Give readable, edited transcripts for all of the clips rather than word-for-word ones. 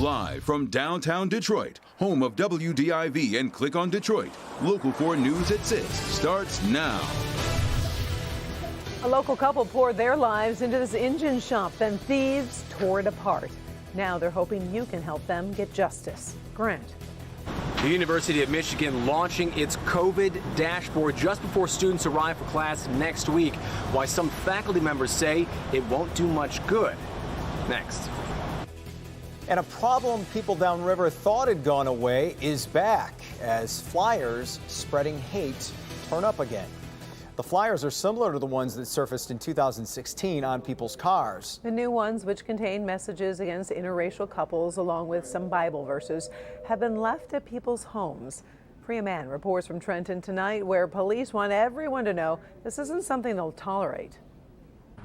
Live from downtown Detroit, home of WDIV and Click on Detroit, Local 4 News at 6 starts now. A local couple poured their lives into this engine shop, then thieves tore it apart. Now they're hoping you can help them get justice. Grant. The University of Michigan launching its COVID dashboard just before students arrive for class next week. Why some faculty members say it won't do much good. Next. And a problem people downriver thought had gone away is back as flyers spreading hate turn up again. The flyers are similar to the ones that surfaced in 2016 on people's cars. The new ones, which contain messages against interracial couples along with some Bible verses, have been left at people's homes. Priya Mann reports from Trenton tonight, where police want everyone to know this isn't something they'll tolerate.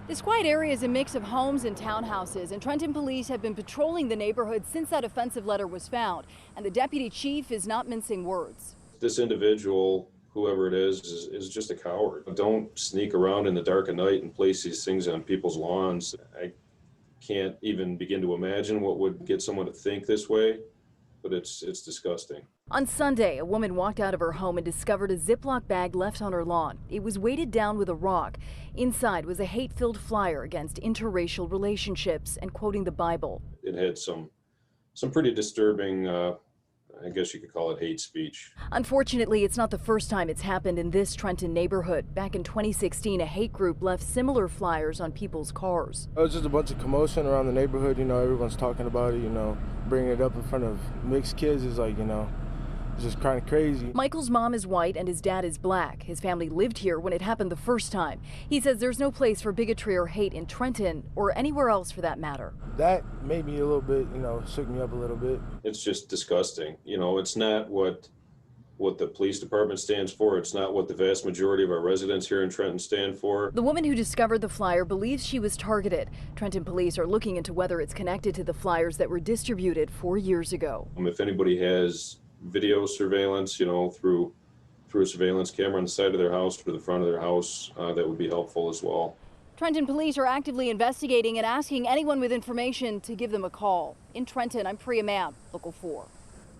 This quiet area is a mix of homes and townhouses, and Trenton police have been patrolling the neighborhood since that offensive letter was found, and the deputy chief is not mincing words. This individual, whoever it is just a coward. Don't sneak around in the dark of night and place these things on people's lawns. I can't even begin to imagine what would get someone to think this way, but it's disgusting. On Sunday, a woman walked out of her home and discovered a Ziploc bag left on her lawn. It was weighted down with a rock. Inside was a hate-filled flyer against interracial relationships and quoting the Bible. It had some pretty disturbing, I guess you could call it hate speech. Unfortunately, it's not the first time it's happened in this Trenton neighborhood. Back in 2016, a hate group left similar flyers on people's cars. It was just a bunch of commotion around the neighborhood. Everyone's talking about it, bringing it up in front of mixed kids is like, it's just kind of crazy. Michael's mom is white and his dad is black. His family lived here when it happened the first time. He says there's no place for bigotry or hate in Trenton or anywhere else for that matter. That made me a little bit, shook me up a little bit. It's just disgusting. It's not what the police department stands for. It's not what the vast majority of our residents here in Trenton stand for. The woman who discovered the flyer believes she was targeted. Trenton police are looking into whether it's connected to the flyers that were distributed 4 years ago. If anybody has video surveillance, through a surveillance camera on the side of their house or the front of their house, that would be helpful as well. Trenton police are actively investigating and asking anyone with information to give them a call. In Trenton, I'm Priya Mann, Local 4.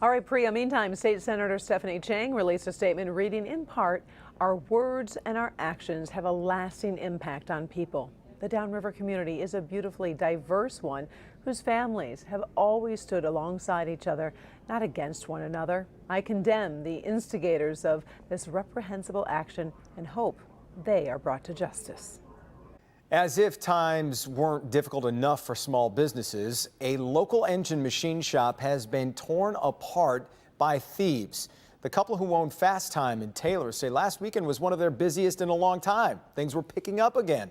All right, Priya. Meantime, State Senator Stephanie Chang released a statement reading in part, "Our words and our actions have a lasting impact on people." The Downriver community is a beautifully diverse one whose families have always stood alongside each other, not against one another. I condemn the instigators of this reprehensible action and hope they are brought to justice. As if times weren't difficult enough for small businesses, a local engine machine shop has been torn apart by thieves. The couple who own Fast Time in Taylor say last weekend was one of their busiest in a long time. Things were picking up again.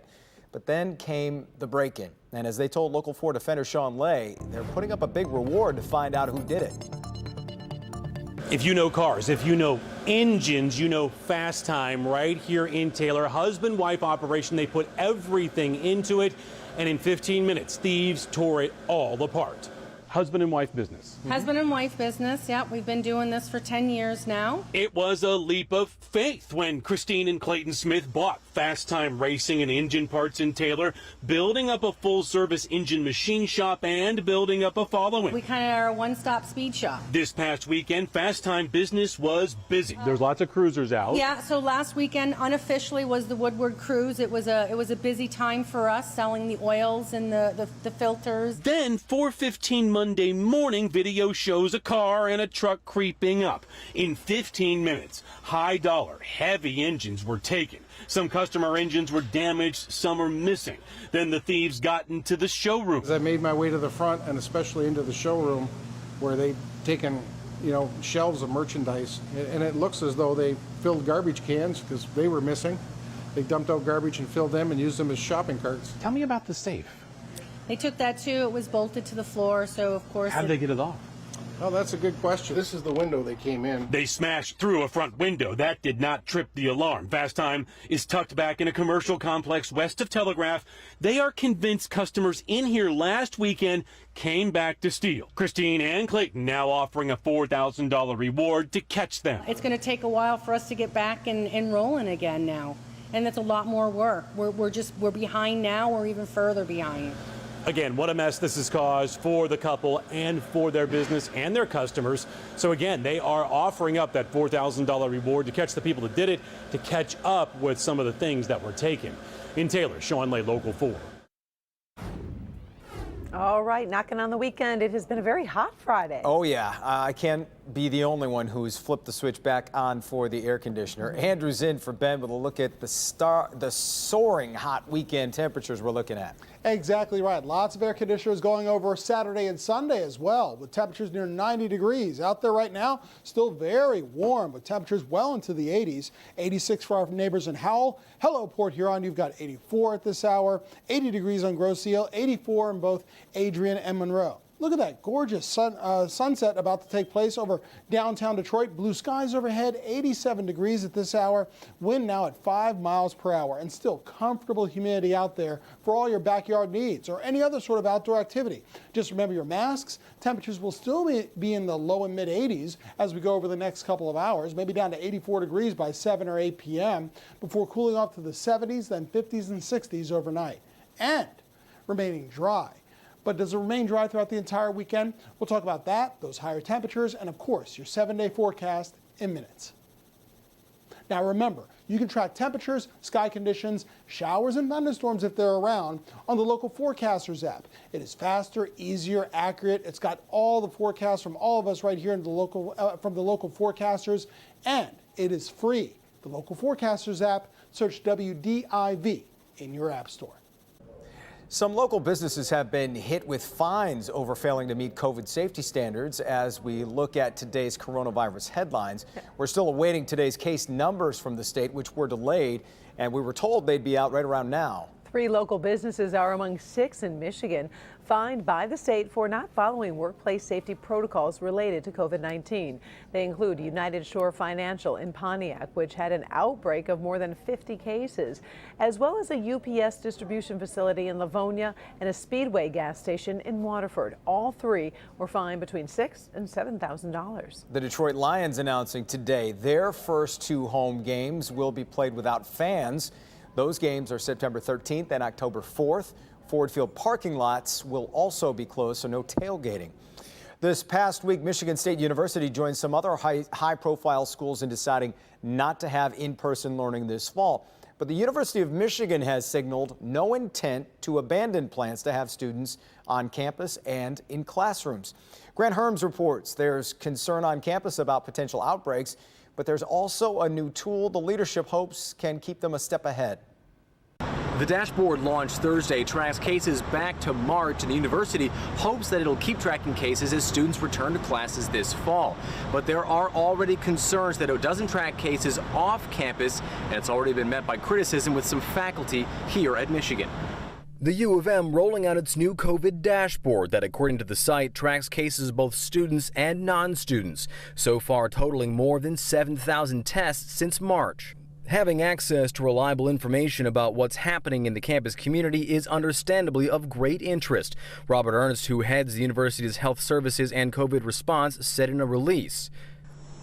But then came the break-in. And as they told Local 4 defender Sean Lay, they're putting up a big reward to find out who did it. If you know cars, if you know engines, you know Fast Time right here in Taylor. Husband-wife operation. They put everything into it. And in 15 minutes, thieves tore it all apart. Husband and wife business. Husband and wife business. Yep, we've been doing this for 10 years now. It was a leap of faith when Christine and Clayton Smith bought Fast Time Racing and Engine Parts in Taylor, building up a full-service engine machine shop and building up a following. We kind of are a one-stop speed shop. This past weekend, Fast Time business was busy. There's lots of cruisers out. Yeah, so last weekend unofficially was the Woodward Cruise. It was a busy time for us selling the oils and the filters. Then 4:15 Monday morning, video shows a car and a truck creeping up. In 15 minutes, high dollar, heavy engines were taken. Some customer engines were damaged, some are missing. Then the thieves got into the showroom. As I made my way to the front and especially into the showroom where they'd taken, shelves of merchandise, and it looks as though they filled garbage cans because they were missing. They dumped out garbage and filled them and used them as shopping carts. Tell me about the safe. They took that too. It was bolted to the floor, so of course. How did they get it off? Oh, that's a good question. This is the window they came in. They smashed through a front window. That did not trip the alarm. Fast Time is tucked back in a commercial complex west of Telegraph. They are convinced customers in here last weekend came back to steal. Christine and Clayton now offering a $4,000 reward to catch them. It's going to take a while for us to get back and rolling again now. And it's a lot more work. We're behind now. We're even further behind. Again, what a mess this has caused for the couple and for their business and their customers. So again, they are offering up that $4,000 reward to catch the people that did it, to catch up with some of the things that were taken. In Taylor, Sean Lay, Local 4. All right, knocking on the weekend. It has been a very hot Friday. Oh, yeah. I can't be the only one who's flipped the switch back on for the air conditioner. Andrew's in for Ben with a look at the soaring hot weekend temperatures we're looking at. Exactly right. Lots of air conditioners going over Saturday and Sunday as well, with temperatures near 90 degrees. Out there right now, still very warm with temperatures well into the 80s. 86 for our neighbors in Howell. Hello, Port Huron. You've got 84 at this hour, 80 degrees on Grosse Ile, 84 in both Adrian and Monroe. Look at that gorgeous sunset about to take place over downtown Detroit. Blue skies overhead, 87 degrees at this hour. Wind now at 5 miles per hour, and still comfortable humidity out there for all your backyard needs or any other sort of outdoor activity. Just remember your masks. Temperatures will still be in the low and mid 80s as we go over the next couple of hours, maybe down to 84 degrees by 7 or 8 p.m. before cooling off to the 70s, then 50s and 60s overnight, and remaining dry. But does it remain dry throughout the entire weekend? We'll talk about that, those higher temperatures, and of course, your 7-day forecast in minutes. Now remember, you can track temperatures, sky conditions, showers, and thunderstorms if they're around on the Local Forecasters app. It is faster, easier, accurate. It's got all the forecasts from all of us right here in the from the Local Forecasters, and it is free. The Local Forecasters app, search WDIV in your app store. Some local businesses have been hit with fines over failing to meet COVID safety standards. As we look at today's coronavirus headlines, we're still awaiting today's case numbers from the state, which were delayed, and we were told they'd be out right around now. 3 local businesses are among 6 in Michigan fined by the state for not following workplace safety protocols related to COVID-19. They include United Shore Financial in Pontiac, which had an outbreak of more than 50 cases, as well as a UPS distribution facility in Livonia and a Speedway gas station in Waterford. All 3 were fined between $6,000 and $7,000. The Detroit Lions announcing today their first 2 home games will be played without fans. Those games are September 13th and October 4th. Ford Field parking lots will also be closed, so no tailgating. This past week, Michigan State University joined some other high-profile schools in deciding not to have in-person learning this fall. But the University of Michigan has signaled no intent to abandon plans to have students on campus and in classrooms. Grant Herms reports there's concern on campus about potential outbreaks, but there's also a new tool the leadership hopes can keep them a step ahead. The dashboard launched Thursday tracks cases back to March, and the university hopes that it'll keep tracking cases as students return to classes this fall. But there are already concerns that it doesn't track cases off campus, and it's already been met by criticism with some faculty here at Michigan. The U of M rolling out its new COVID dashboard that, according to the site, tracks cases of both students and non-students, so far totaling more than 7,000 tests since March. Having access to reliable information about what's happening in the campus community is understandably of great interest, Robert Ernst, who heads the university's health services and COVID response, said in a release.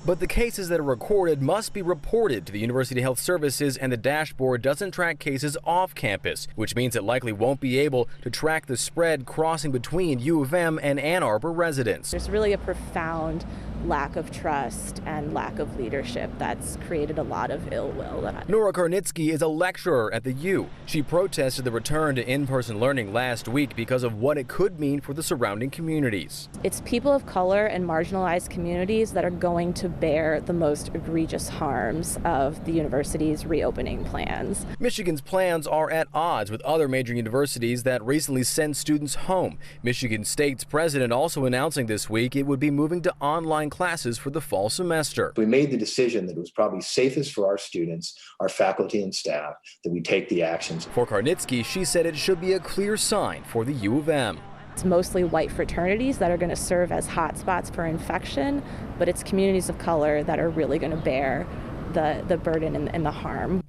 But the cases that are recorded must be reported to the University Health Services, and the dashboard doesn't track cases off campus, which means it likely won't be able to track the spread crossing between U of M and Ann Arbor residents. There's really a profound lack of trust and lack of leadership that's created a lot of ill will. Nora Karnitsky is a lecturer at the U. She protested the return to in-person learning last week because of what it could mean for the surrounding communities. It's people of color and marginalized communities that are going to bear the most egregious harms of the university's reopening plans. Michigan's plans are at odds with other major universities that recently sent students home. Michigan State's president also announcing this week it would be moving to online classes for the fall semester. We made the decision that it was probably safest for our students, our faculty and staff, that we take the actions. For Karnitsky, she said it should be a clear sign for the U of M. It's mostly white fraternities that are going to serve as hotspots for infection, but it's communities of color that are really going to bear the burden and the harm.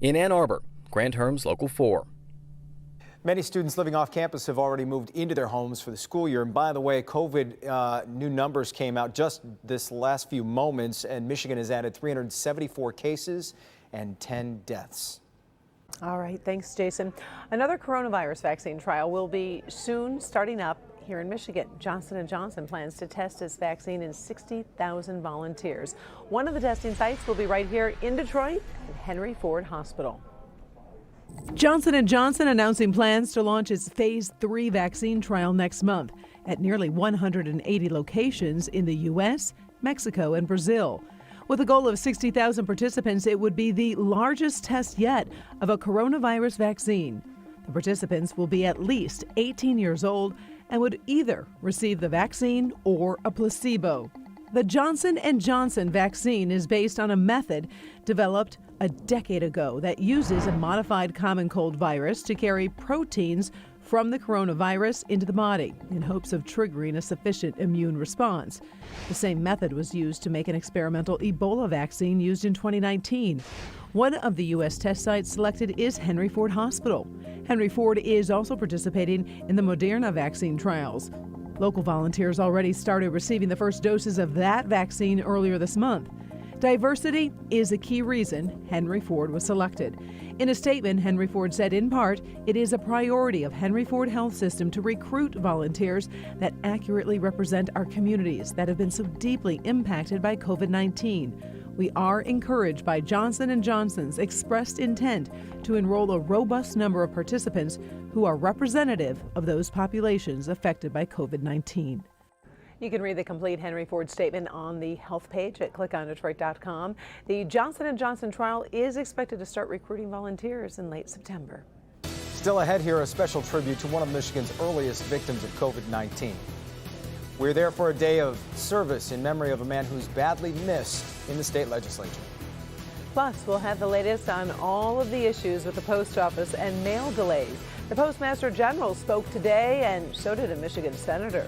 In Ann Arbor, Grant Herms, Local 4. Many students living off campus have already moved into their homes for the school year. And by the way, COVID new numbers came out just this last few moments, and Michigan has added 374 cases and 10 deaths. All right, thanks, Jason. Another coronavirus vaccine trial will be soon starting up here in Michigan. Johnson & Johnson plans to test its vaccine in 60,000 volunteers. One of the testing sites will be right here in Detroit at Henry Ford Hospital. Johnson & Johnson announcing plans to launch its phase 3 vaccine trial next month at nearly 180 locations in the U.S., Mexico, and Brazil. With a goal of 60,000 participants, it would be the largest test yet of a coronavirus vaccine. The participants will be at least 18 years old and would either receive the vaccine or a placebo. The Johnson & Johnson vaccine is based on a method developed a decade ago that uses a modified common cold virus to carry proteins from the coronavirus into the body in hopes of triggering a sufficient immune response. The same method was used to make an experimental Ebola vaccine used in 2019. One of the U.S. test sites selected is Henry Ford Hospital. Henry Ford is also participating in the Moderna vaccine trials. Local volunteers already started receiving the first doses of that vaccine earlier this month. Diversity is a key reason Henry Ford was selected. In a statement, Henry Ford said in part, it is a priority of Henry Ford Health System to recruit volunteers that accurately represent our communities that have been so deeply impacted by COVID-19. We are encouraged by Johnson & Johnson's expressed intent to enroll a robust number of participants who are representative of those populations affected by COVID-19. You can read the complete Henry Ford statement on the health page at clickondetroit.com. The Johnson & Johnson trial is expected to start recruiting volunteers in late September. Still ahead here, a special tribute to one of Michigan's earliest victims of COVID-19. We're there for a day of service in memory of a man who's badly missed in the state legislature. Plus, we'll have the latest on all of the issues with the post office and mail delays. The Postmaster General spoke today, and so did a Michigan senator.